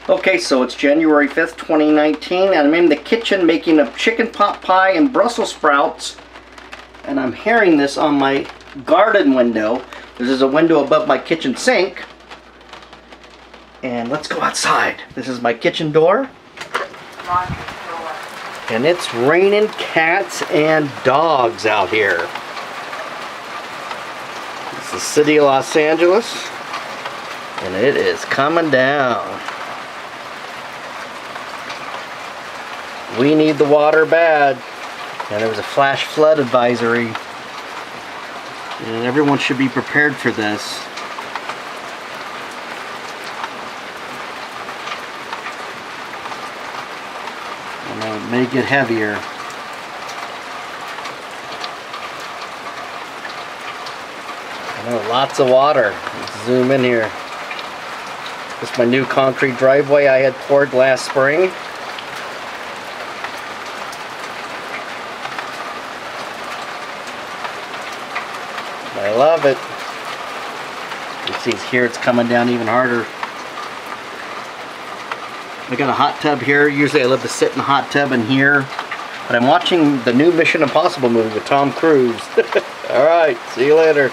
Okay, so it's January 5th, 2019, and I'm in the kitchen making a chicken pot pie and Brussels sprouts. And I'm hearing this on my garden window. This is a window above my kitchen sink. And let's go outside. This is my kitchen door. And it's raining cats and dogs out here. It's the city of Los Angeles. And it is coming down. We need the water bad. And there was a flash flood advisory. And everyone should be prepared for this. And it may get heavier. I know, lots of water. Let's zoom in here. This is my new concrete driveway I had poured last spring. I love it. You see here it's coming down even harder. I got a hot tub here. Usually I love to sit in the hot tub in here. But I'm watching the new Mission Impossible movie with Tom Cruise. Alright, see you later.